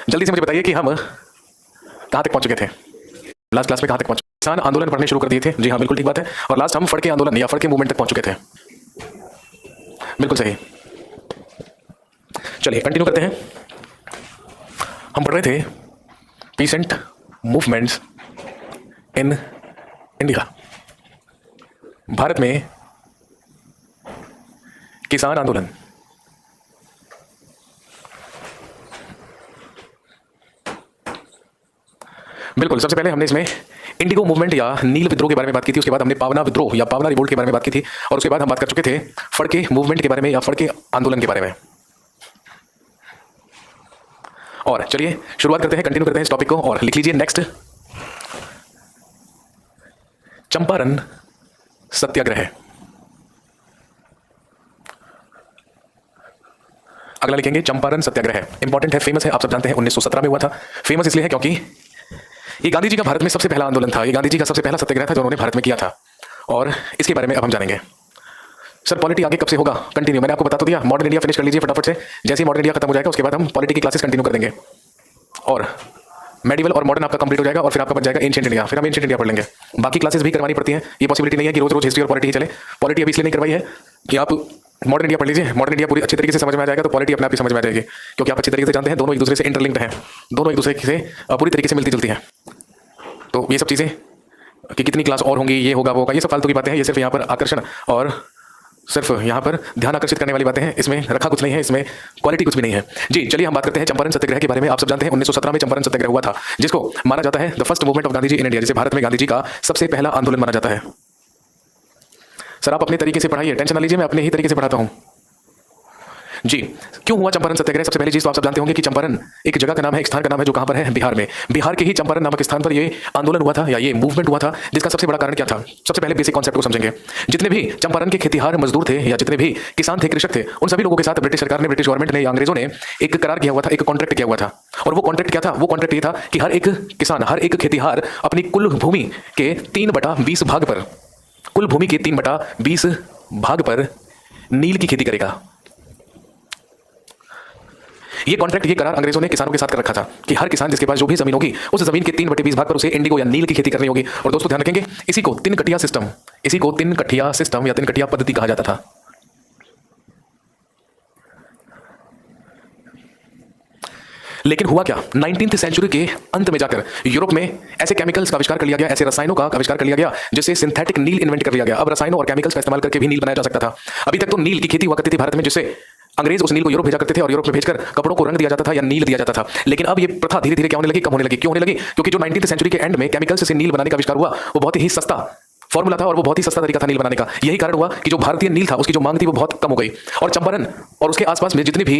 जल्दी से मुझे बताइए कि हम कहाँ तक पहुंच चुके थे। लास्ट क्लास में कहाँ तक पहुंचे? किसान आंदोलन पढ़ने शुरू कर दिए थे। जी हाँ, बिल्कुल ठीक बात है। और लास्ट हम फड़के आंदोलन या फड़के मूवमेंट तक पहुंच चुके थे। बिल्कुल सही। चलिए कंटिन्यू करते हैं। हम पढ़ रहे थे pheasant movements in India. Bharat में किसान आंदोलन। बिल्कुल, सबसे पहले हमने इसमें इंडिगो मूवमेंट या नील विद्रोह के बारे में बात की थी। उसके बाद हमने पावना विद्रोह या पावना रिवोल्ट के बारे में बात की थी। और उसके बाद हम बात कर चुके थे फड़के मूवमेंट के बारे में या फड़के आंदोलन के बारे में। और चलिए शुरुआत करते हैं, कंटिन्यू करते हैं इस टॉपिक को। और लिख लीजिए नेक्स्ट, चंपारण सत्याग्रह। अगला लिखेंगे चंपारण सत्याग्रह। इंपॉर्टेंट है, फेमस है, आप सब जानते हैं। 1917 में हुआ था। फेमस इसलिए है क्योंकि ये गांधी जी का भारत में सबसे पहला आंदोलन था। ये गांधी जी का सबसे पहला सत्याग्रह था जो उन्होंने भारत में किया था। और इसके बारे में अब हम जानेंगे। सर पॉलिटी आगे कब से होगा? कंटिन्यू, मैंने आपको बता तो दिया। मॉडर्न इंडिया फिनिश कर लीजिए फटाफट से। जैसे ही मॉडर्न इंडिया खत्म हो जाएगा उसके बाद हम पॉलिटी की क्लासेस कंटिन्यू कर देंगे। और मेडिवल और मॉडर्न आपका कंप्लीट हो जाएगा और फिर आपका बन जाएगा एंशिएंट इंडिया। फिर हम एंशिएंट इंडिया पढ़ लेंगे। बाकी क्लासेस भी करवानी पड़ती हैं। ये पॉसिबिलिटी नहीं है कि रोज रोज हिस्ट्री और पॉलिटी ही चले। पॉलिटी अभी इसलिए नहीं करवाई है कि आप मॉडर्न इंडिया पढ़ लीजिए। मॉडर्न इंडिया पूरी अच्छी तरीके से समझ में आ जाएगा तो पॉलिटी अपने आप ही समझ में आ जाएगी, क्योंकि आप अच्छी तरीके से जानते हैं दोनों एक दूसरे से इंटरलिंक्ड हैं। दोनों एक दूसरे से पूरी तरीके से मिलती जुलती हैं। तो ये सब चीज़ें कि कितनी क्लास और होंगी, ये होगा वो होगा, ये सब फालतू की बातें हैं। ये सिर्फ यहाँ पर आकर्षण और सिर्फ यहाँ पर ध्यान आकर्षित करने वाली बातें हैं। इसमें रखा कुछ नहीं है, इसमें क्वालिटी कुछ भी नहीं है। जी चलिए हम बात करते हैं चंपारण सत्याग्रह के बारे में। आप सब जानते हैं 1917 में चंपारण सत्याग्रह हुआ था, जिसको माना जाता है the first movement of Gandhi ji in India, जिसे भारत में गांधी जी का सबसे पहला आंदोलन माना जाता है। सर आप अपने तरीके से पढ़ाइए, टेंशन ना लीजिए, मैं अपने ही तरीके से पढ़ाता हूँ। जी क्यों हुआ चंपारण सत्याग्रह? सबसे पहली चीज तो आप सब जानते होंगे कि चंपारण एक जगह का नाम है, एक स्थान का नाम है, जो कहां पर है? बिहार में। बिहार के ही चंपारण नामक स्थान पर ये आंदोलन हुआ था या ये मूवमेंट हुआ था, जिसका सबसे बड़ा कारण क्या था? सबसे पहले बेसिक कॉन्सेप्ट को समझेंगे। जितने भी चंपारण के खेतीहार मजदूर थे या जितने भी किसान थे, कृषक थे, उन सभी लोगों के साथ ब्रिटिश सरकार ने, ब्रिटिश गवर्नमेंट ने या अंग्रेजों ने एक करार किया हुआ था, एक कॉन्ट्रैक्ट किया हुआ था। और वो कॉन्ट्रैक्ट क्या था? वो कॉन्ट्रैक्ट ये था कि हर एक किसान, हर एक खेतीहार अपनी कुल भूमि के 3/20 भाग पर, कुल भूमि के 3/20 भाग पर नील की खेती करेगा। ये कॉन्ट्रैक्ट, ये करार अंग्रेजों ने किसानों के साथ कर रखा था कि हर किसान जिसके पास जो भी जमीन होगी, उस जमीन के 3/20 भाग पर उसे इंडिगो या नील की खेती करनी होगी। और दोस्तों ध्यान रखेंगे, इसी को तिनकटिया सिस्टम, इसी को तिनकटिया सिस्टम या तिनकटिया पद्धति कहा जाता था। लेकिन हुआ क्या? 19वीं सेंचुरी के अंत में जाकर यूरोप में ऐसे केमिकल्स का आविष्कार कर लिया गया, ऐसे रसायनों का आविष्कार कर लिया गया, जिससे सिंथेटिक नील इन्वेंट कर लिया गया। अब रसायनों और केमिकल्स का इस्तेमाल करके भी नील बनाया जा सकता था। अभी तक तो नील की खेती हुआ करती थी भारत में, जिससे अंग्रेज उस नील को यूरोप भेजा करते थे और यूरोप में भेजकर कपड़ों को रंग दिया जाता था या नील दिया जाता था। लेकिन अब ये प्रथा धीरे धीरे क्या होने लगी? कम होने लगी। क्यों होने लगी? क्योंकि जो 19वीं सेंचुरी के एंड में केमिकल्स से नील बनाने का आविष्कार हुआ, वो बहुत ही सस्ता फॉर्मूला था और वो बहुत ही सस्ता तरीका था नील बनाने का। यही कारण हुआ कि जो भारतीय नील था उसकी जो मांग थी वो बहुत कम हो गई। और चंपारण और उसके आसपास में जितने भी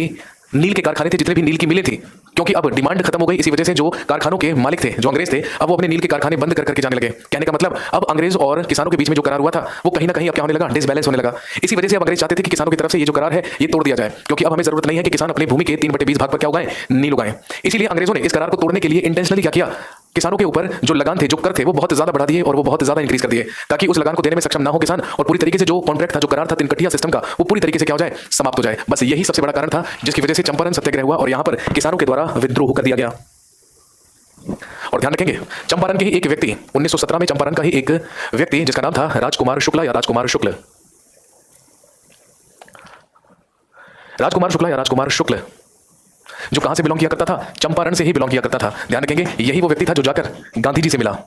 नील के कारखाने थे, जितने भी नील की मिलें थी, क्योंकि अब डिमांड खत्म हो गई, इसी वजह से जो कारखानों के मालिक थे, जो अंग्रेज थे, अब वो अपने नील के कारखाने बंद कर करके जाने लगे। कहने का मतलब अब अंग्रेज और किसानों के बीच में जो करार हुआ था वो कहीं ना कहीं अब क्या होने लगा? डिसबैलेंस होने लगा। इसी वजह से अब अंग्रेज चाहते थे कि किसानों की तरफ से ये जो करार है ये तोड़ दिया जाए, क्योंकि अब हमें जरूरत नहीं है कि किसान अपनी भूमि के 3/20 भाग पर क्या उगाएं? नील उगाएं। इसीलिए अंग्रेजों ने इस करार को तोड़ने के लिए इंटेंशनली क्या किया? किसानों के ऊपर जो लगान थे, जो कर थे, वो बहुत ज्यादा बढ़ा दिए और वो बहुत ज्यादा इंक्रीज कर दिए, ताकि उस लगान को देने में सक्षम ना हो किसान, और पूरी तरीके से जो कॉन्ट्रैक्ट था, जो करार था तिनकटिया सिस्टम का, वो पूरी तरीके से क्या हो जाए? समाप्त हो जाए। बस यही सबसे बड़ा कारण था जिसकी वजह से चंपारण सत्याग्रह हुआ और यहां पर किसानों के द्वारा विद्रोह कर दिया गया। और ध्यान रखेंगे, चंपारण के ही एक व्यक्ति, 1917 में चंपारण का ही एक व्यक्ति जिसका नाम था राजकुमार शुक्ला या राजकुमार शुक्ल, राजकुमार शुक्ला या राजकुमार शुक्ल, जो कहां से बिलोंग किया करता था? चंपारण से ही बिलोंग किया करता था। ध्यान रखेंगे, यही वो व्यक्ति था जो जाकर गांधी जी से मिला।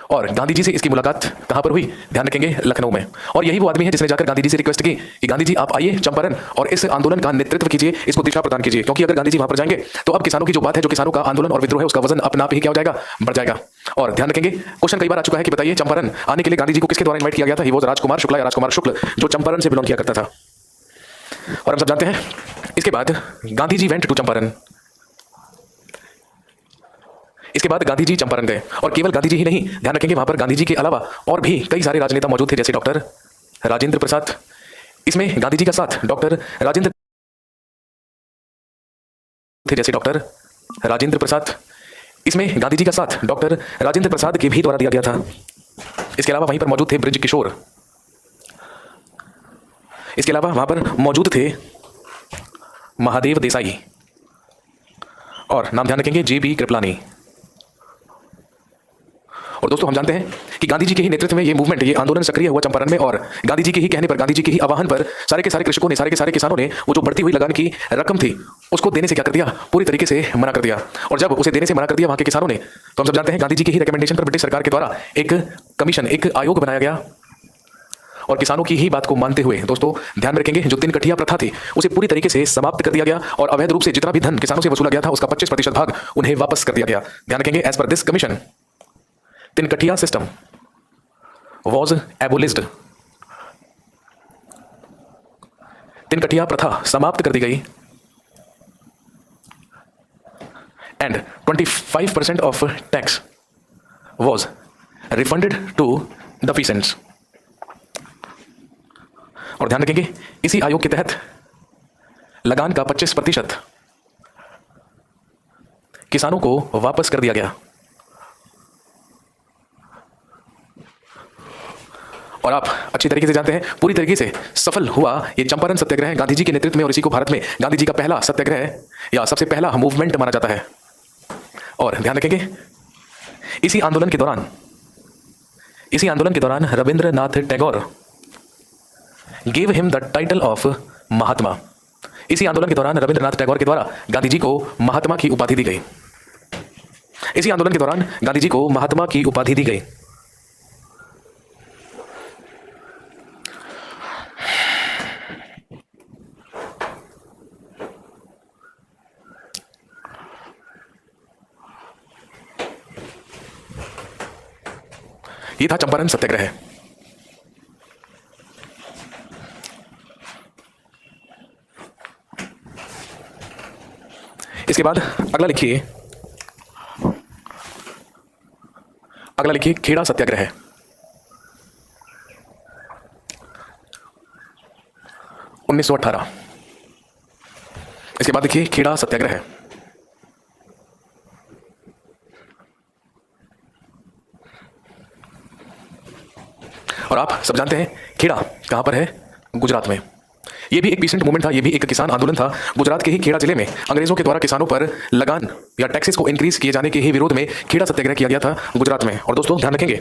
और गांधी जी से इसकी मुलाकात कहां पर हुई? ध्यान रखेंगे, लखनऊ में। और यही वो आदमी है जिसने जाकर गांधी जी से रिक्वेस्ट की कि गांधी जी आप आइए चंपारण और इस आंदोलन का नेतृत्व कीजिए, इसको दिशा प्रदान कीजिए, क्योंकि अगर गांधी जी वहां पर जाएंगे तो अब किसानों की जो बात है, जो किसानों का आंदोलन और विद्रोह है, उसका वजन अपना आप ही क्या हो जाएगा? बढ़ जाएगा। और ध्यान रखेंगे, क्वेश्चन कई बार आ चुका है कि बताइए चंपारण आने के लिए गांधी जी को किसके द्वारा इन्वाइट किया गया था? ही वो राजकुमार शुक्ला या राजकुमार शुक्ल, जो चंपारण से बिलोंग किया करता था। और हम सब जानते हैं इसके बाद गांधी जी वेंट टू चंपारण। इसके बाद गांधी जी चंपारण गए, और केवल गांधी जी ही नहीं, ध्यान रखेंगे वहां पर गांधी जी के अलावा और भी कई सारे राजनेता मौजूद थे, जैसे डॉक्टर राजेंद्र प्रसाद। इसमें गांधी जी का साथ डॉक्टर राजेंद्र थे, जैसे डॉक्टर राजेंद्र प्रसाद। इसमें गांधी जी का साथ डॉक्टर राजेंद्र प्रसाद के भी द्वारा दिया गया था। इसके अलावा वहीं पर मौजूद थे बृज किशोर। इसके अलावा वहां पर मौजूद थे महादेव देसाई। और नाम ध्यान रखेंगे JB कृपलानी। और दोस्तों हम जानते हैं कि गांधी जी के ही नेतृत्व में ये मूवमेंट, ये आंदोलन सक्रिय हुआ चंपारण में, और गांधी जी के ही कहने पर, गांधी जी के ही आह्वान पर सारे के सारे कृषकों ने, सारे के सारे किसानों ने वो जो बढ़ती हुई लगान की रकम थी उसको देने से क्या कर दिया, पूरी तरीके से मना कर दिया। और जब उसे देने से मना कर दिया वहां के किसानों ने, तो हम सब जानते हैं गांधी जी के ही रिकमेंडेशन पर ब्रिटिश सरकार के द्वारा एक कमीशन, एक आयोग बनाया गया और किसानों की ही बात को मानते हुए दोस्तों ध्यान में रखेंगे जो 3 कठिया प्रथा थी उसे पूरी तरीके से समाप्त कर दिया गया और अवैध रूप से जितना भी धन किसानों से वसूला गया था उसका 25% भाग उन्हें वापस कर दिया गया। ध्यान रखेंगे as per this commission 3 kathia system was abolished. 3 kathia प्रथा समाप्त कर दी गई and 25% of tax was refunded to the peasants. और ध्यान रखेंगे इसी आयोग के तहत लगान का 25% किसानों को वापस कर दिया गया। और आप अच्छी तरीके से जानते हैं पूरी तरीके से सफल हुआ ये चंपारण सत्याग्रह गांधी जी के नेतृत्व में, और इसी को भारत में गांधी जी का पहला सत्याग्रह या सबसे पहला मूवमेंट माना जाता है। और ध्यान रखेंगे इसी आंदोलन के दौरान Rabindranath Tagore gave him the title of महात्मा। इसी आंदोलन के दौरान रविंद्रनाथ टैगोर के द्वारा गांधी जी को महात्मा की उपाधि दी गई। इसी आंदोलन के दौरान गांधी जी को महात्मा की उपाधि दी गई। यह था चंपारण सत्याग्रह। इसके बाद अगला लिखिए खेड़ा सत्याग्रह। उन्नीस सौ 18। इसके बाद देखिए खेड़ा सत्याग्रह। और आप सब जानते हैं खेड़ा कहां पर है, गुजरात में। यह भी एक पीसेंट मूवमेंट था, यह भी एक किसान आंदोलन था। गुजरात के ही खेड़ा जिले में अंग्रेजों के द्वारा किसानों पर लगान या टैक्सेस को इंक्रीज किए जाने के ही विरोध में खेड़ा सत्याग्रह किया गया था गुजरात में। और दोस्तों ध्यान रखेंगे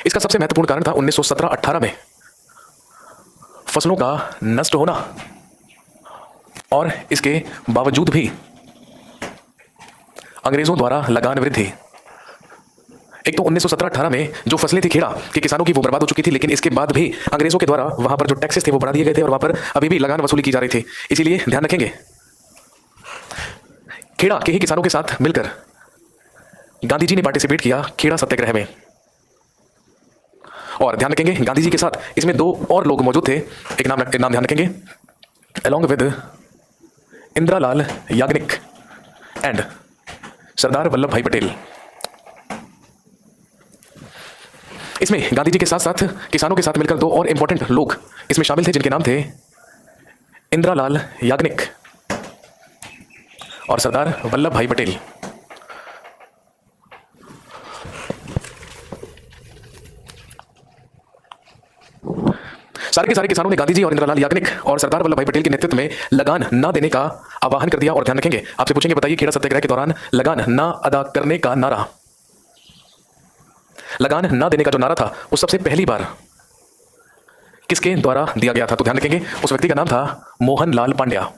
इसका सबसे महत्वपूर्ण कारण था 1917-18 में फसलों का नष्ट होना, और इसके बावजूद भी अंग्रेजों द्वारा लगान वृद्धि। एक तो 1917-18 में जो फसलें थी खेड़ा के किसानों की वो बर्बाद हो चुकी थी, लेकिन इसके बाद भी अंग्रेजों के द्वारा वहां पर जो टैक्सेस थे वो बढ़ा दिए गए थे और वहां पर अभी भी लगान वसूली की जा रही थी। इसीलिए ध्यान रखेंगे खेड़ा के ही किसानों के साथ मिलकर गांधी जी ने पार्टिसिपेट किया खेड़ा सत्याग्रह में। और ध्यान रखेंगे गांधी जी के साथ इसमें 2 और लोग मौजूद थे। एक नाम ध्यान रखेंगे, along with इंदिरालाल Yagnik and Sardar Vallabh भाई पटेल। इसमें गांधी जी के साथ साथ किसानों के साथ मिलकर 2 और इंपॉर्टेंट लोग इसमें शामिल थे जिनके नाम थे इंदिरालाल याग्निक और सरदार वल्लभ भाई पटेल। सारे के सारे किसानों ने गांधी जी और इंदिरालाल याग्निक और सरदार वल्लभ भाई पटेल के नेतृत्व में लगान ना देने का आह्वान कर दिया। और ध्यान रखेंगे आपसे पूछेंगे बताइए खेड़ा सत्याग्रह के दौरान लगान ना अदा करने का नारा, लगान ना देने का जो नारा था वो सबसे पहली बार किसके द्वारा दिया गया था? तो ध्यान रखेंगे उस व्यक्ति का नाम था मोहनलाल पांड्या।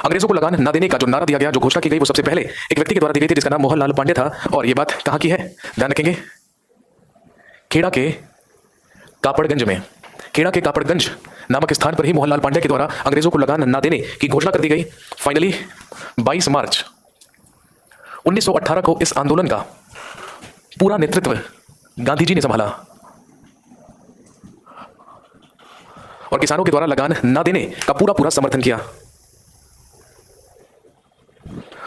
अंग्रेजों को लगान ना देने का जो नारा दिया गया, जो घोषणा की गई, वो सबसे पहले एक व्यक्ति के द्वारा दी गई थी जिसका नाम मोहनलाल पांड्या था। और ये बात कहां की है? ध्यान रखेंगे खेड़ा के कापड़गंज में। खेड़ा के कापड़गंज नामक स्थान पर ही मोहनलाल पांड्या के द्वारा अंग्रेजों को लगान ना देने की घोषणा कर दी गई। फाइनली 22 मार्च 1918 को इस आंदोलन का पूरा नेतृत्व गांधी जी ने संभाला और किसानों के द्वारा लगान ना देने का पूरा समर्थन किया।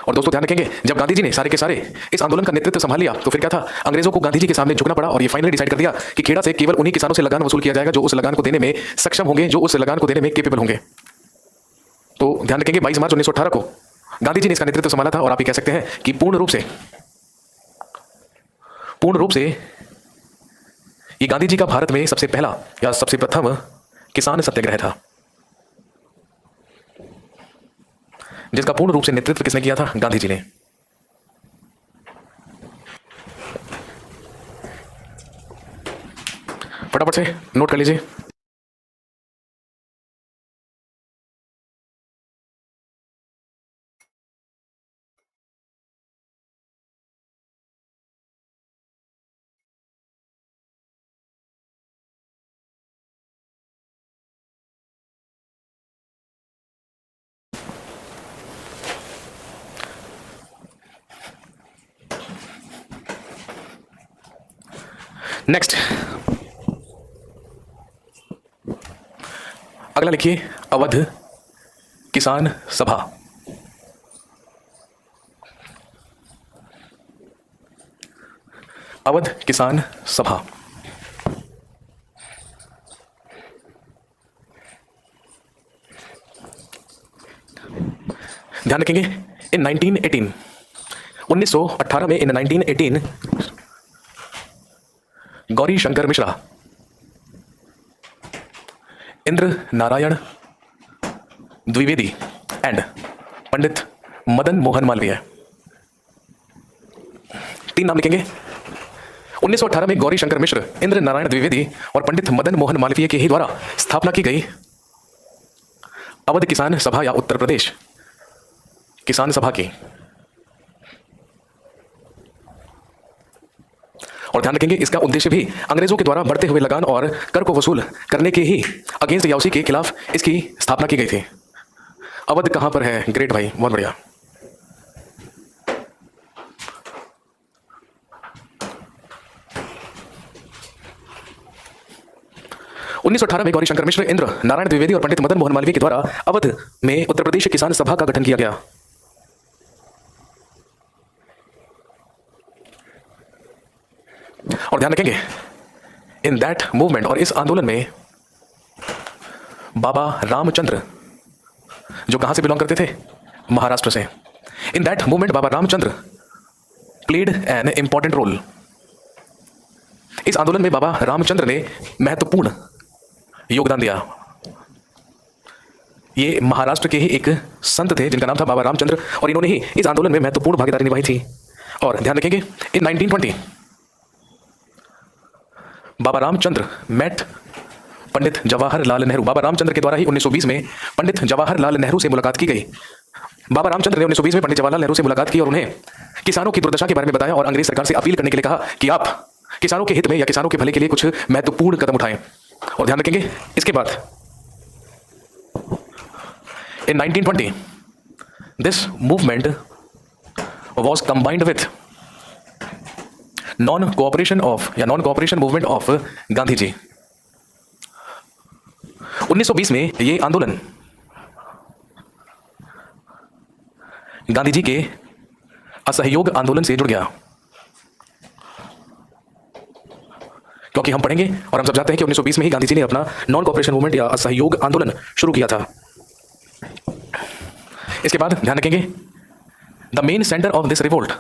और दोस्तों ध्यान रखेंगे जब गांधी जी ने सारे के सारे इस आंदोलन का नेतृत्व संभाल लिया तो फिर क्या था, अंग्रेजों को गांधी जी के सामने झुकना पड़ा और ये फाइनली डिसाइड कर दिया कि खेड़ा से केवल उन्हीं किसानों से लगान वसूल किया जाएगा जो उस लगान को देने में सक्षम होंगे, जो उस लगान को देने में केपेबल होंगे। तो ध्यान रखेंगे 22 मार्च 1918 को गांधी जी ने इसका नेतृत्व संभाला था और आप ये कह सकते हैं कि पूर्ण रूप से ये गांधी जी का भारत में सबसे पहला या सबसे प्रथम किसान सत्याग्रह था, जिसका पूर्ण रूप से नेतृत्व किसने किया था? गांधी जी ने। फटाफट से नोट कर लीजिए। नेक्स्ट, अगला लिखिए अवध किसान सभा। अवध किसान सभा। ध्यान रखेंगे इन 1918 1918 में इन 1918 गौरी शंकर मिश्रा, इंद्र नारायण द्विवेदी एंड पंडित मदन मोहन मालवीय, 3 नाम लिखेंगे। 1918 में गौरी शंकर मिश्र, इंद्र नारायण द्विवेदी और पंडित मदन मोहन मालवीय के ही द्वारा स्थापना की गई अवध किसान सभा या उत्तर प्रदेश किसान सभा की। और ध्यान रखेंगे इसका उद्देश्य भी अंग्रेजों के द्वारा बढ़ते हुए लगान और कर को वसूल करने के ही अगेंस्ट या उसी के खिलाफ इसकी स्थापना की गई थी। अवध कहां पर है? ग्रेट भाई, बहुत बढ़िया। उन्नीस 18 में गौरी शंकर मिश्र, इंद्र नारायण द्विवेदी और पंडित मदन मोहन मालवीय के द्वारा अवध में उत्तर प्रदेश किसान सभा का गठन किया गया। और ध्यान रखेंगे इन दैट मूवमेंट, और इस आंदोलन में बाबा रामचंद्र, जो कहां से बिलोंग करते थे? महाराष्ट्र से। In that movement Baba Ramchandra played an important role. इस आंदोलन में बाबा रामचंद्र ने महत्वपूर्ण योगदान दिया। ये महाराष्ट्र के ही एक संत थे जिनका नाम था बाबा रामचंद्र, और इन्होंने ही इस आंदोलन में महत्वपूर्ण भागीदारी निभाई थी। और ध्यान रखेंगे इन 1920 बाबा रामचंद्र मेट पंडित जवाहरलाल नेहरू। बाबा रामचंद्र के द्वारा ही 1920 में पंडित जवाहरलाल नेहरू से मुलाकात की गई। बाबा रामचंद्र ने 1920 में पंडित जवाहरलाल नेहरू से मुलाकात की और उन्हें किसानों की दुर्दशा के बारे में बताया और अंग्रेज सरकार से अपील करने के लिए कहा कि आप किसानों के हित में या किसानों के भले के लिए कुछ महत्वपूर्ण कदम उठाएं। और ध्यान रखेंगे इसके बाद in 1920 this movement was combined with non cooperation movement of Gandhi ji. 1920 में यह आंदोलन गांधी जी के असहयोग आंदोलन से जुड़ गया, क्योंकि हम पढ़ेंगे और हम सब जानते हैं कि 1920 में ही गांधी जी ने अपना नॉन कोऑपरेशन मूवमेंट या असहयोग आंदोलन शुरू किया था। इसके बाद ध्यान रखेंगे the main centre of this revolt,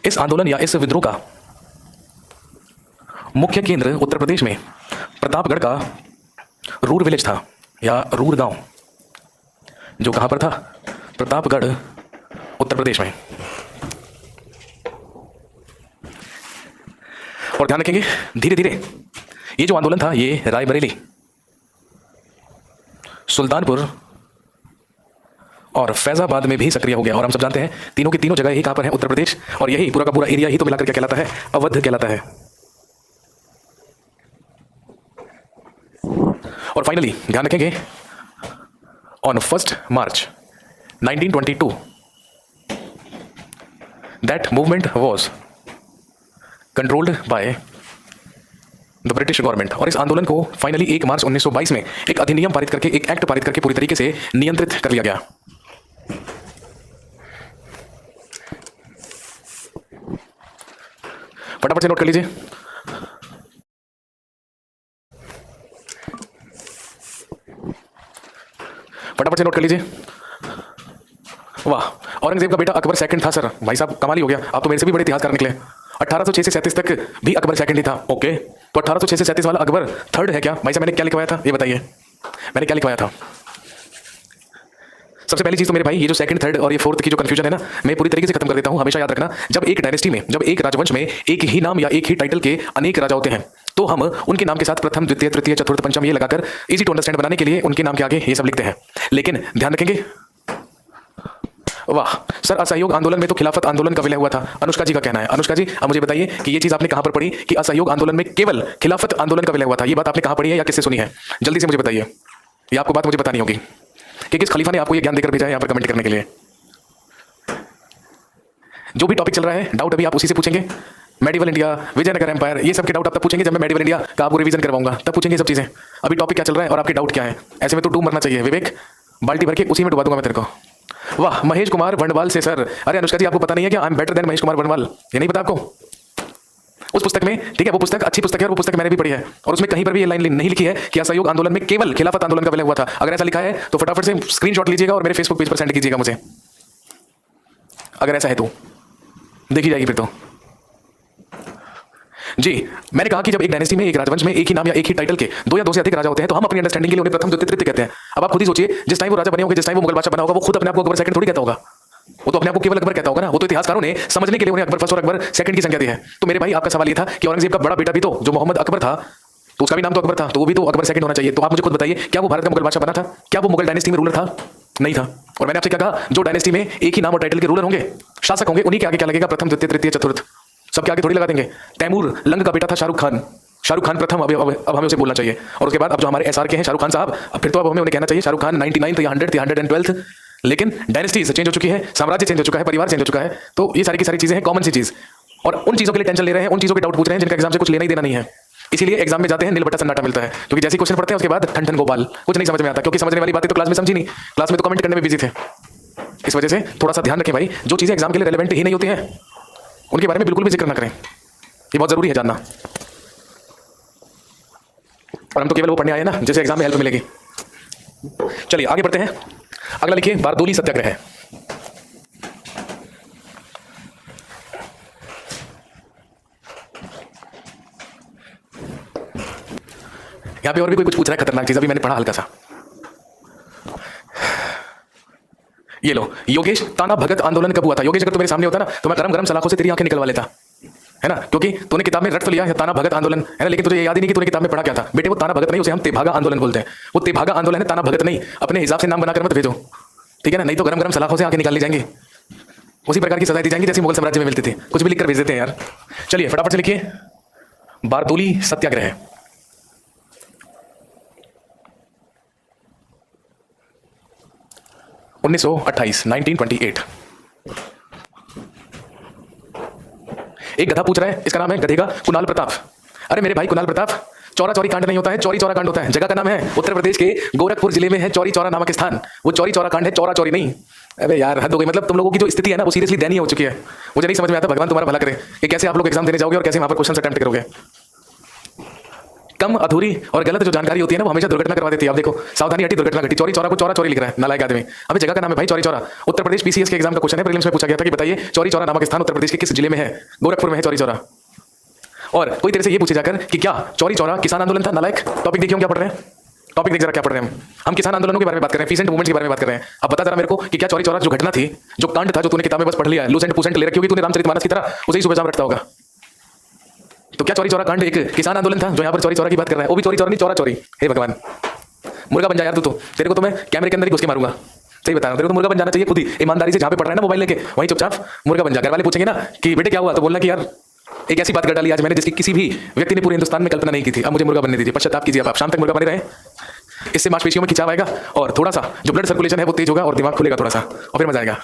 इस आंदोलन या इस विद्रोह का मुख्य केंद्र उत्तर प्रदेश में प्रतापगढ़ का रूर विलेज था या रूर गांव, जो कहां पर था? प्रतापगढ़, उत्तर प्रदेश में। और ध्यान रखेंगे धीरे धीरे ये जो आंदोलन था ये रायबरेली, सुल्तानपुर और फैजाबाद में भी सक्रिय हो गया। और हम सब जानते हैं तीनों की तीनों जगह यही कहां पर है? उत्तर प्रदेश। और यही पूरा का पूरा एरिया ही तो मिलाकर क्या कहलाता है? अवध कहलाता है। और फाइनली ध्यान रखेंगे on 1 March 1922 that movement was controlled by the British government. और इस आंदोलन को फाइनली 1 मार्च 1922 में एक अधिनियम पारित करके, एक एक्ट पारित करके पूरी तरीके से नियंत्रित कर लिया गया। फटाफट से नोट कर लीजिए। फटाफट से नोट कर लीजिए। वाह, औरंगजेब का बेटा अकबर सेकंड था सर। भाई साहब कमाल ही हो गया, आप तो मेरे से भी बड़े इतिहासकार निकले। 1806 से 37 तक भी अकबर सेकंड ही था। ओके, तो 1806 से 37 वाला अकबर थर्ड है क्या? भाई साहब मैंने क्या लिखवाया था ये बताइए, मैंने क्या लिखवाया था? सबसे पहली चीज तो मेरे भाई ये जो सेकंड थर्ड और ये फोर्थ की जो कंफ्यूजन है ना, मैं पूरी तरीके से खत्म कर देता हूं। हमेशा याद रखना, जब एक डायनेस्टी में, जब एक राजवंश में एक ही नाम या एक ही टाइटल के अनेक राजा होते हैं तो हम उनके नाम के साथ प्रथम, द्वितीय, तृतीय, चतुर्थ, पंचम ये लगाकर इजी टू अंडरस्टैंड बनाने के लिए उनके नाम के आगे ये सब लिखते हैं। लेकिन ध्यान रखेंगे, वाह सर, असहयोग आंदोलन में तो खिलाफत आंदोलन का विलय हुआ था, अनुष्का जी का कहना है। अनुष्का जी अब मुझे बताइए कि ये चीज आपने कहां पर पढ़ी कि असहयोग आंदोलन में केवल खिलाफत आंदोलन का विलय हुआ था? ये बात आपने कहां पढ़ी है या किससे सुनी है? जल्दी से मुझे बताइए, ये आपको बात मुझे बतानी होगी कि किस खलीफा ने आपको ये ज्ञान देकर भेजा है यहाँ पर कमेंट करने के लिए। जो भी टॉपिक चल रहा है डाउट अभी आप उसी से पूछेंगे। मेडिवल इंडिया, विजयनगर एम्पायर, ये सब के डाउट आप तब पूछेंगे जब मैं मेडिवल इंडिया का आपको रिवीजन करवाऊंगा, तब पूछेंगे सब चीजें। अभी टॉपिक क्या चल रहा है और आपके डाउट क्या है, ऐसे में तो डूब मरना चाहिए विवेक, बाल्टी भर के उसी में डुबा दूंगा मैं तेरे को। वाह, महेश कुमार वर्णवाल से सर। अरे अनुष्का जी आपको पता नहीं है क्या, I am better than Mahesh Kumar Varnwal, ये नहीं पता आपको? उस पुस्तक में, ठीक है, वो पुस्तक अच्छी पुस्तक है और वो पुस्तक मैंने भी पढ़ी है और उसमें कहीं पर भी ये लाइन नहीं लिखी है कि असहयोग आंदोलन में केवल खिलाफत आंदोलन का विलय हुआ था। अगर ऐसा लिखा है तो फटाफट से स्क्रीनशॉट लीजिएगा और मेरे फेसबुक पेज पर सेंड कीजिएगा मुझे, अगर ऐसा है तो देखी जाएगी फिर तो। जी, मैंने कहा कि जब एक डायनेस्टी में, एक राजवंश में एक ही नाम या एक ही टाइटल के दो या दो से अधिक राजा होते हैं तो हम अपनी अंडरस्टैंडिंग के लिए उन्हें प्रथम, द्वितीय, तृतीय कहते हैं। अब आप खुद ही सोचिए, जिस टाइम वो राजा बने होंगे, जिस टाइम वो मुगल बादशाह बना होगा, वो खुद अपने आप को अकबर सेकंड थोड़ी कहता होगा, वो तो अपने आप को केवल अकबर कहता होगा ना। वो तो इतिहासकारों ने समझने के लिए उन्हें अकबर फर्स्ट और अकबर सेकंड की संख्या दी है। तो मेरे भाई आपका सवाल ये था कि औरंगजेब का बड़ा बेटा भी तो जो मोहम्मद अकबर था, तो उसका भी नाम तो अकबर था, तो वो भी तो अकबर सेकंड होना चाहिए। तो आप मुझे खुद बताइए, क्या वो भारत का मुगल बादशाह बना था? क्या वो मुगल डायनेस्टी में रूलर था? नहीं था। और मैंने आपसे क्या कहा, जो डायनेस्टी में एक ही नाम और टाइटल के रूलर होंगे, शासक होंगे, उन्हीं के आगे क्या लगेगा? प्रथम, द्वितीय, तृतीय, चतुर्थ, सबके आगे थोड़ी लगा देंगे। तैमूर लंग का बेटा था शाहरुख खान, शाहरुख खान प्रथम, अब हमें उसे बोलना चाहिए। और उसके बाद अब जो हमारे एसआर के हैं शाहरुख खान साहब, अब फिर तो अब हमें उन्हें कहना चाहिए शाहरुख खान 99th या 100th या 112th। लेकिन डायनेस्टीज चेंज हो चुकी है, साम्राज्य चेंज हो चुका है, परिवार चेंज हो चुका है, तो ये सारी की सारी चीजें हैं, कॉमन सी चीज। और उन चीजों के लिए टेंशन ले रहे हैं, उन चीजों के डाउट पूछ रहे हैं जिनका एग्जाम से कुछ लेना ही देना नहीं है। इसीलिए एग्जाम में जाते हैं नीलबट्टा सन्नाटा मिलता है, क्योंकि जैसे क्वेश्चन पढ़ते हैं उसके बाद ठन ठन गोपाल, कुछ नहीं समझ में आता, क्योंकि समझने वाली बातें तो क्लास में समझी नहीं, क्लास में तो कमेंट करने में बिजी थे। इस वजह से थोड़ा सा ध्यान रखें भाई, जो चीजें एग्जाम के लिए रेलेवेंट ही नहीं होती हैं उनके बारे में बिल्कुल भी जिक्र ना करें, ये बहुत जरूरी है जानना। और हम तो केवल वो पढ़ने आए ना जैसे एग्जाम में हेल्प मिलेगी। चलिए आगे बढ़ते हैं, अगला लिखिए बारदोली सत्याग्रह है। यहां पे और भी कोई कुछ पूछ रहा है खतरनाक चीज, अभी मैंने पढ़ा हल्का सा। ये लो, योगेश ताना भगत आंदोलन कब हुआ था? योगेश अगर तो मेरे सामने होता ना तो मैं गरम गरम सलाखों से तेरी आंखें निकलवा लेता, है ना, क्योंकि तूने किताब में रट तो लिया है ताना भगत आंदोलन, है ना, लेकिन तुझे याद ही नहीं कि तूने किताब में पढ़ा क्या था। बेटे वो ताना भगत नहीं, उसे हम तेभागा आंदोलन बोलते हैं। वो तेभागा आंदोलन है, ताना भगत नहीं। अपने हिसाब से नाम बनाकर मत भेजो, ठीक है ना, नहीं तो गरम गरम सलाखों से आंखें निकाल ली जाएंगी, उसी प्रकार की सजाएं दी जाएंगी जैसी मुगल साम्राज्य में मिलती थी। कुछ भी लिखकर भेज देते हैं यार। चलिए फटाफट से लिखिए बारदोली सत्याग्रह। उन्नीस 1928। एक गधा पूछ रहा है, इसका नाम है गधे का कुणाल प्रताप। अरे मेरे भाई कुणाल प्रताप, चौरा चौरी कांड नहीं होता है, चौरी चौरा कांड होता है। जगह का नाम है उत्तर प्रदेश के गोरखपुर जिले में है चौरी चौरा नामक स्थान। वो चौरी चौरा कांड है, चौरा चौरी नहीं। अबे यार हद हो गई, मतलब तुम लोगों की जो स्थिति है ना वो सीरियसली दयनीय हो चुकी है। मुझे नहीं समझ में आता, भगवान तुम्हारा भला करे कि कैसे आप लोग एग्जाम देने जाओगे और कैसे वहां पर क्वेश्चन अटेम्प्ट करोगे। कम, अधूरी और गलत जो जानकारी होती है ना वो हमेशा दुर्घटना करवा देती है। आप देखो, सावधानी हटी, दुर्घटना घटी। चौरी चौरा को चौरा चौरी लिख रहा है नालायक आदमी। अबे जगह का नाम है भाई चौरी चौरा। उत्तर प्रदेश पीसीएस के एग्जाम का क्वेश्चन है, प्रीलिम्स में पूछा गया था कि बताइए चौरी चौरा नामक स्थान उत्तर प्रदेश के किस जिले में है? गोरखपुर में है चौरी चौरा। और कोई तेरे से ये पूछे जाकर कि क्या चौरी चौरा किसान आंदोलन था? नालायक, टॉपिक देखिए हम क्या पढ़ रहे हैं, टॉपिक देख जरा क्या पढ़ रहे हैं हम किसान आंदोलनों के बारे में बात कर रहे हैं, पीसेंट मूवमेंट के बारे में बात कर रहे हैं। अब बता जरा मेरे को कि क्या चौरी चौरा जो घटना थी, जो कांड था, जो तूने किताब में बस पढ़ लिया है, लूसेंट पुसेंट ले रखी होगी तूने रामचरितमानस की तरह, उसे ही सुबह शाम रखता होगा। तो क्या चौरी चौरा कांड एक किसान आंदोलन था जो यहाँ पर चौरी चौरा की बात कर रहा है? वो भी चौरी चौरा नहीं, चौरा चौरी। हे भगवान, मुर्गा बन जा यार तू तो। तेरे को तो मैं कैमरे के अंदर ही घुस के मारूंगा, सही बता रहा हूँ। तेरे को तो मुर्गा बन जाना चाहिए खुद ही, ईमानदारी से। जहाँ पे पढ़ रहा है ना मोबाइल लेके, वहीं चुपचाप मुर्गा बन जा। घर वाले पूछेंगे ना कि बेटे क्या हुआ, तो बोलना कि यार एक ऐसी बात कर डाली आज मैंने जिसकी किसी भी व्यक्ति ने पूरे हिंदुस्तान में कल्पना नहीं की थी। अब मुझे मुर्गा बनने दीजिए, पश्चाताप कीजिए। आप शाम तक मुर्गा बने रहे, इससे मांसपेशियों में खिंचाव आएगा और थोड़ा सा जो ब्लड सर्कुलेशन है वो तेज होगा और दिमाग खुलेगा थोड़ा सा, और फिर मजा आएगा।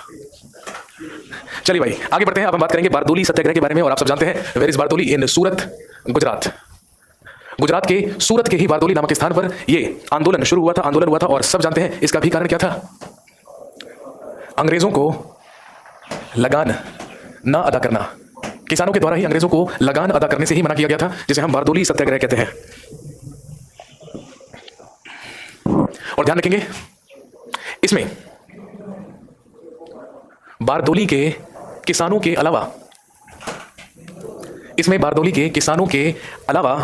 चलिए भाई आगे बढ़ते हैं। अब हम बात करेंगे बारदोली सत्याग्रह के बारे में। और आप सब जानते हैं वेयर इज बारदोली? इन सूरत, गुजरात। गुजरात के सूरत के ही बारदोली नामक स्थान पर यह आंदोलन शुरू हुआ था, आंदोलन हुआ था। और सब जानते हैं इसका भी कारण क्या था? अंग्रेजों को लगान ना अदा करना। किसानों के द्वारा ही अंग्रेजों को लगान अदा करने से ही मना किया गया था, जिसे हम बारदोली सत्याग्रह कहते हैं। और ध्यान रखेंगे इसमें बारदोली के किसानों के अलावा इसमें बारदोली के किसानों के अलावा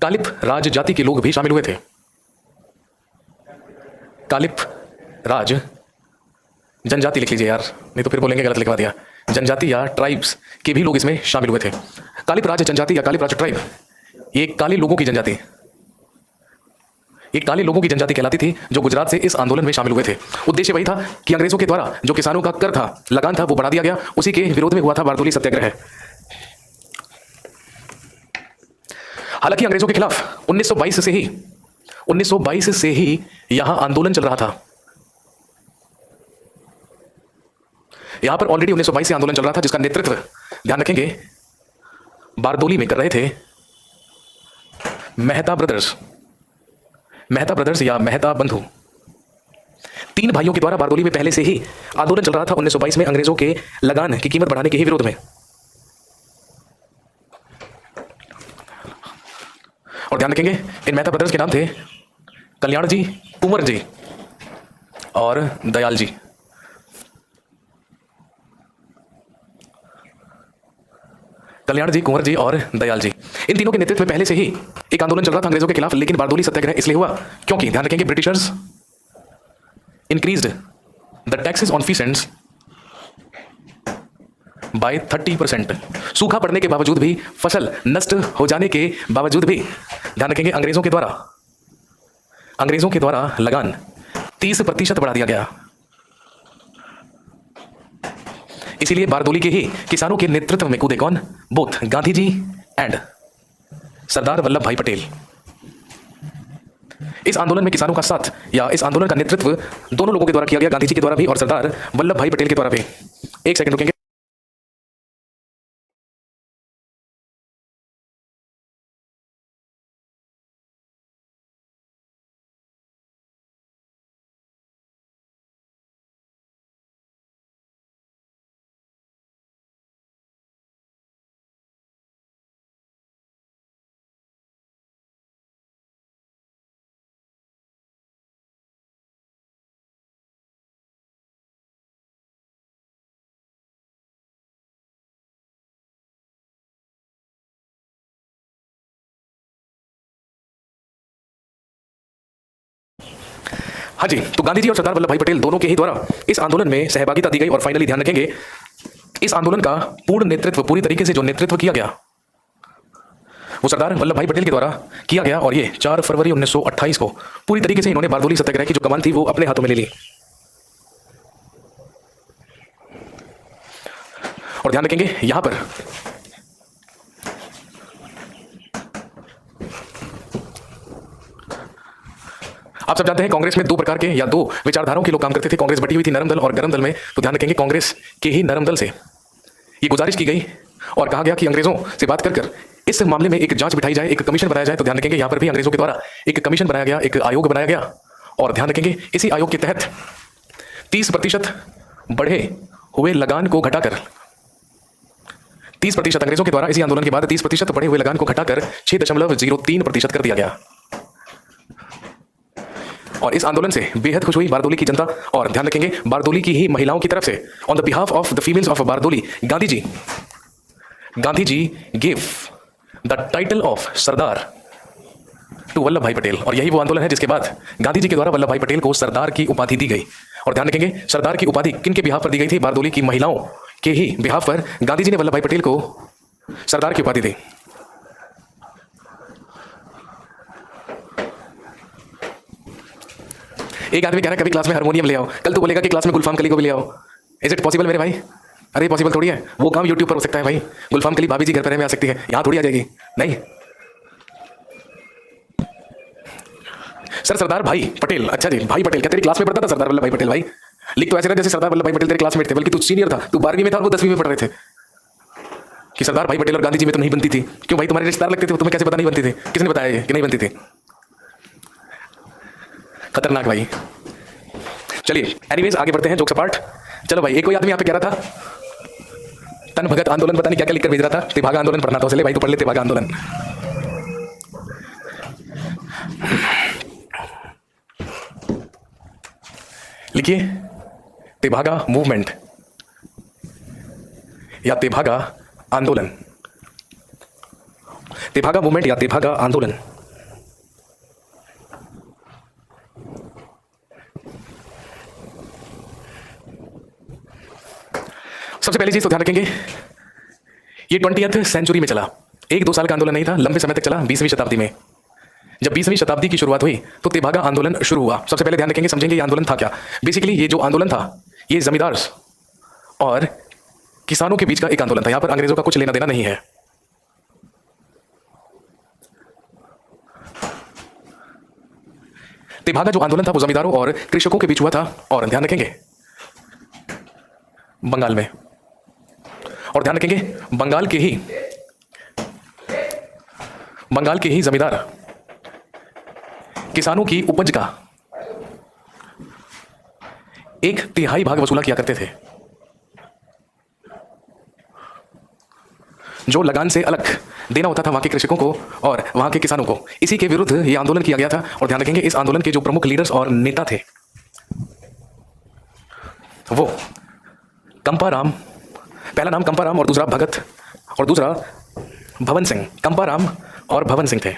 कालिप राज जाति के लोग भी शामिल हुए थे। कालिप राज जनजाति लिख लीजिए यार, नहीं तो फिर बोलेंगे गलत लिखवा दिया। जनजाति या ट्राइब्स के भी लोग इसमें शामिल हुए थे। कालिप राज जनजाति या कालिप राज ट्राइब ये काले लोगों की जनजाति, एक काले लोगों की जनजाति कहलाती थी जो गुजरात से इस आंदोलन में शामिल हुए थे। उद्देश्य वही था कि अंग्रेजों के द्वारा जो किसानों का कर था, लगान था, वो बढ़ा दिया गया। उसी के विरोध में हुआ था बारदोली सत्याग्रह। हालांकि अंग्रेजों के खिलाफ 1922 से ही यहां आंदोलन चल रहा था। यहां पर ऑलरेडी 1922 से आंदोलन चल रहा था, जिसका नेतृत्व ध्यान रखेंगे बारदोली में कर रहे थे मेहता ब्रदर्स या मेहता बंधु। 3 भाइयों के द्वारा बारदोली में पहले से ही आंदोलन चल रहा था 1922 में अंग्रेजों के लगान की कीमत बढ़ाने के ही विरोध में। और ध्यान रखेंगे इन मेहता ब्रदर्स के नाम थे कल्याण जी, कुंवर जी और दयाल जी। कल्याण जी, कुंवर जी और दयाल जी, इन तीनों के नेतृत्व में पहले से ही एक आंदोलन चल रहा था अंग्रेजों के खिलाफ। लेकिन बारदोली सत्याग्रह इसलिए हुआ क्योंकि ध्यान रखेंगे Britishers increased the taxes on peasants by 30%। सूखा पड़ने के बावजूद भी, फसल नष्ट हो जाने के बावजूद भी, ध्यान रखेंगे अंग्रेजों के द्वारा लगान 30% बढ़ा दिया गया। इसीलिए बारदोली के ही किसानों के नेतृत्व में कूदे कौन? बोथ गांधी जी एंड सरदार वल्लभ भाई पटेल। इस आंदोलन में किसानों का साथ या इस आंदोलन का नेतृत्व दोनों लोगों के द्वारा किया गया, गांधी जी के द्वारा भी और सरदार वल्लभ भाई पटेल के द्वारा भी। एक सेकंड रुकेंगे। हाँ जी, तो गांधी जी और सरदार वल्लभ भाई पटेल दोनों के ही द्वारा इस आंदोलन में सहभागिता दी गई। और फाइनली ध्यान रखेंगे इस आंदोलन का पूर्ण नेतृत्व, पूरी तरीके से जो नेतृत्व किया गया वो सरदार वल्लभ भाई पटेल के द्वारा किया गया। और ये 4 फरवरी 1928 को पूरी तरीके से इन्होंने बारदोली सत्याग्रह की जो कमान थी वो अपने हाथों में ले ली। और ध्यान रखेंगे यहां पर आप सब जानते हैं कांग्रेस में 2 प्रकार के या 2 विचारधाराओं के लोग काम करते थे। कांग्रेस बटी हुई थी नरम दल और गरम दल में। तो ध्यान रखेंगे कांग्रेस के ही नरम दल से ये गुजारिश की गई और कहा गया कि अंग्रेजों से बात कर इस मामले में एक जांच बिठाई जाए, एक कमीशन बनाया जाए। तो ध्यान रखेंगे यहां पर भी अंग्रेजों के द्वारा एक कमीशन बनाया गया, एक आयोग बनाया गया। और ध्यान रखेंगे इसी आयोग के तहत 30% बढ़े हुए लगान को घटाकर 30% अंग्रेजों के द्वारा इसी आंदोलन के बाद 30% बढ़े हुए लगान को घटाकर 6.03% कर दिया गया। और इस आंदोलन से बेहद खुश हुई बारदोली की जनता। और ध्यान रखेंगे बारदोली की ही महिलाओं की तरफ से on the behalf of the females of Bardoli Gandhi ji give the title of Sardar to Vallabhbhai Patel. और यही वो आंदोलन है जिसके बाद गांधी जी के द्वारा वल्लभ भाई पटेल को सरदार की उपाधि दी गई। और ध्यान रखेंगे सरदार की उपाधि किन के बिहाफ पर दी गई थी? बारदोली की महिलाओं के ही बिहाफ पर गांधी जी ने वल्लभ भाई पटेल को सरदार की उपाधि दी। एक आदमी कह रहा है कभी क्लास में हारमोनियम ले आओ, कल तो बोलेगा कि क्लास में गुलफाम कली को भी ले आओ। इज इट पॉसिबल मेरे भाई? अरे पॉसिबल थोड़ी है, वो काम यूट्यूब पर हो सकता है भाई। गुलफाम कली भाभी जी घर पर में आ सकती है, यहाँ थोड़ी आ जाएगी। नहीं सर, सरदार भाई पटेल। अच्छा जी, भाई पटेल क्या तेरी क्लास में पढ़ता था सरदार वल्लभ भाई पटेल? भाई लिख तो ऐसे रहा जैसे सरदार वल्लभ भाई पटेल तेरे क्लासमेट थे, बल्कि तू सीनियर था, तू 12वीं में था और वो 10वीं में पढ़ रहे थे। कि सरदार भाई पटेल और गांधी जी में तो नहीं बनती थी। क्यों भाई, तुम्हारे रिश्तेदार लगते थे, तुम्हें कैसे पता नहीं बनती थी? किसने बताया ये कि नहीं बनती थी? खतरनाक भाई। चलिए एनीवेज आगे बढ़ते हैं, जोक सपाट। चलो भाई, एक कोई आदमी यहाँ पे कह रहा था तन भगत आंदोलन, पता नहीं क्या क्या लिखकर भेज रहा था। तेभागा आंदोलन पढ़ना था उसे। ले भाई, तो पढ़ ले तेभागा आंदोलन। लिखिए तेभागा मूवमेंट या तेभागा आंदोलन, तेभागा मूवमेंट या तेभागा आंदोलन। सबसे पहली चीज तो ध्यान रखेंगे, ये 20th सेंचुरी में चला, 1-2 साल का आंदोलन नहीं था, लंबे समय तक चला, 20वीं शताब्दी में। जब 20वीं शताब्दी की शुरुआत हुई तो तेभागा आंदोलन शुरू हुआ। सबसे पहले ध्यान रखेंगे, समझेंगे ये आंदोलन था क्या। बेसिकली ये जो आंदोलन था ये जमींदार और किसानों के बीच का एक आंदोलन था। यहां पर अंग्रेजों का कुछ लेना देना नहीं है। तेभागा जो आंदोलन था वो जमींदारों और कृषकों के बीच हुआ था, और ध्यान रखेंगे बंगाल में, और ध्यान रखेंगे बंगाल के ही जमींदार किसानों की उपज का 1/3 भाग वसूला किया करते थे, जो लगान से अलग देना होता था वहां के कृषकों को और वहां के किसानों को। इसी के विरुद्ध यह आंदोलन किया गया था। और ध्यान रखेंगे इस आंदोलन के जो प्रमुख लीडर्स और नेता थे वो कंपाराम, पहला नाम कंपाराम और दूसरा भगत और दूसरा भवन सिंह, कंपाराम और भवन सिंह थे।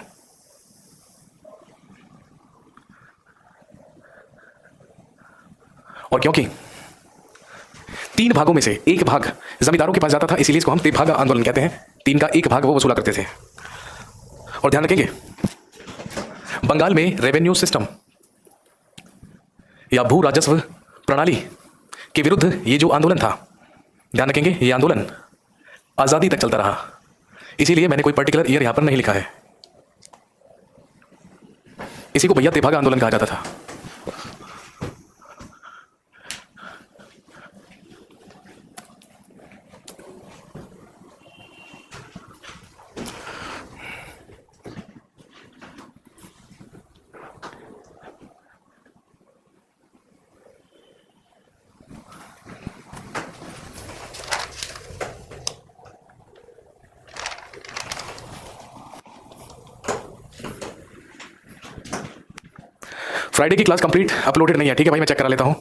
और क्योंकि 3 भागों में से एक भाग जमींदारों के पास जाता था, इसीलिए इसको हम तेभागा आंदोलन कहते हैं। 3 का 1 भाग वो वसूला करते थे। और ध्यान रखेंगे बंगाल में रेवेन्यू सिस्टम या भू राजस्व प्रणाली के विरुद्ध ये जो आंदोलन था, ध्यान रखेंगे ये आंदोलन आजादी तक चलता रहा। इसीलिए मैंने कोई पर्टिकुलर ईयर यहां पर नहीं लिखा है। इसी को भैया तेभागा आंदोलन कहा जाता था। फ्राइडे की क्लास कंप्लीट अपलोडेड नहीं है, ठीक है भाई, मैं चेक करा लेता हूं।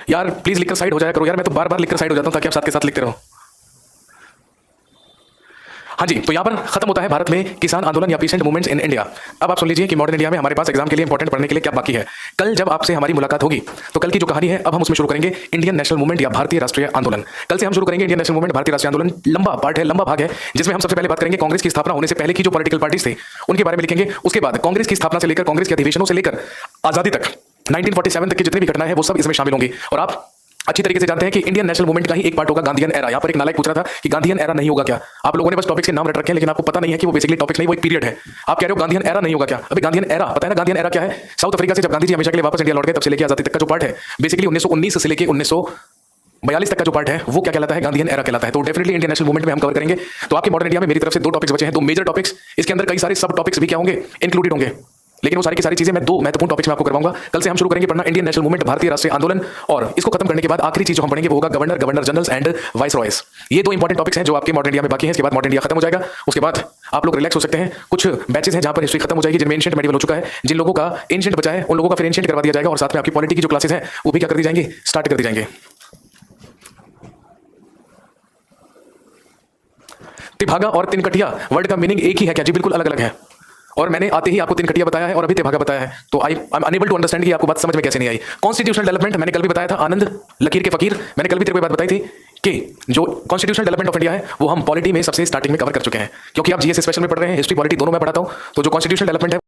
यार प्लीज लिखकर साइड हो जाया करो यार, मैं तो बार बार लिखकर साइड हो जाता हूं ताकि आप साथ के साथ लिखते रहो। हाँ जी, तो यहाँ पर खत्म होता है भारत में किसान आंदोलन या पीसेंट मूवमेंट्स इन इंडिया। अब आप सुन लीजिए कि मॉडर्न इंडिया में हमारे पास एग्जाम के लिए इंपॉर्टेंट पढ़ने के लिए क्या बाकी है। कल जब आपसे हमारी मुलाकात होगी तो कल की जो कहानी है अब हम उसमें शुरू करेंगे इंडियन नेशनल मूवमेंट या भारतीय राष्ट्रीय आंदोलन। कल से हम शुरू करेंगे इंडियन नेशनल मूवमेंट भारतीय राष्ट्रीय आंदोलन। लंबा पार्ट है, लंबा भाग है, जिसमें हम सबसे पहले बात करेंगे कांग्रेस की स्थापना होने से पहले की जो पॉलिटिकल पार्टीज थे उनके बारे में लिखेंगे। उसके बाद कांग्रेस की स्थापना से लेकर कांग्रेस के अधिवेशनों से लेकर आजादी तक 1947 तक की जितनी भी घटनाएं हैं वो सब इसमें शामिल होंगी। और आप अच्छी तरीके से जानते हैं कि इंडियन नेशनल मूवमेंट का ही एक पार्ट होगा गांधीयन एरा। यहां पर एक नालायक पूछ रहा था कि गांधीयन एरा नहीं होगा क्या। आप लोगों ने बस टॉपिक्स के नाम रट रखे हैं, लेकिन आपको पता नहीं है कि वो बेसिकली टॉपिक्स नहीं, वो एक पीरियड है। आप कह रहे हो गांधीयन एरा नहीं होगा क्या। अभी गांधीयन एरा पता है ना, गांधीयन एरा क्या है। साउथ अफ्रीका से जब गांधी जी हमेशा के लिए वापस इंडिया लौट गए तब से लेकर आजादी तक का जो पार्ट है, बेसिकली 1919 से लेकर 1942 तक का जो पार्ट है वो क्या कहलाता है, गांधीयन एरा कहलाता है। तो डेफिनेटली इंडियन नेशनल मूवमेंट में हम कवर करेंगे। तो आपके मॉडर्न इंडिया में मेरी तरफ से 2 टॉपिक्स बचे हैं, 2 मेजर टॉपिक्स। इसके अंदर कई सारे सब टॉपिक्स भी क्या होंगे, इंक्लूडेड होंगे, लेकिन वो सारी की सारी चीजें मैं 2 महत्वपूर्ण टॉपिक्स में आपको करवाऊंगा। कल से हम शुरू करेंगे पढ़ना इंडियन नेशनल मूवमेंट भारतीय राष्ट्रीय आंदोलन, और इसको खत्म करने के बाद आखिरी चीज जो हम पढ़ेंगे वो होगा governor, governor generals and viceroys. ये 2 इंपॉर्टेंट टॉपिक्स हैं जो आपके मॉडर्न इंडिया में बाकी हैं। इसके बाद मॉडर्न इंडिया खत्म हो जाएगा। उसके बाद आप लोग रिलैक्स हो सकते हैं। कुछ बैचेस हैं जहां पर हिस्ट्री खत्म हो जाएगी, जिनमें एंशिएंट मेडिवल हो चुका है। जिन लोगों का एंशिएंट बचा है उन लोगों का फिर एंशिएंट करवा दिया जाएगा, और साथ में आपकी पॉलिटी की जो क्लासेस हैं वो भी क्या कर दी जाएंगी, स्टार्ट कर दी जाएंगे। तेभागा और तिनकटिया वर्ड का मीनिंग एक ही है क्या? जी बिल्कुल अलग अलग है। और मैंने आते ही आपको तिनकटिया बताया है और अभी तेभागा बताया है, तो I am unable to understand कि आपको बात समझ में कैसे नहीं आई। कॉन्स्टिट्यूशनल डेवलपमेंट मैंने कल भी बताया था, आनंद लकीर के फकीर, मैंने कल भी तेरे को बात बताई थी कि जो कॉन्स्टिट्यूशनल डेवलपमेंट ऑफ इंडिया है वो हम पॉलिटी में सबसे स्टार्टिंग में कवर कर चुके हैं। क्योंकि आप जीएस स्पेशल में पढ़ रहे हैं, हिस्ट्री पॉलिटी दोनों में पढ़ाता हूं, तो जो कॉन्स्टिट्यूशनल डेवलपमेंट है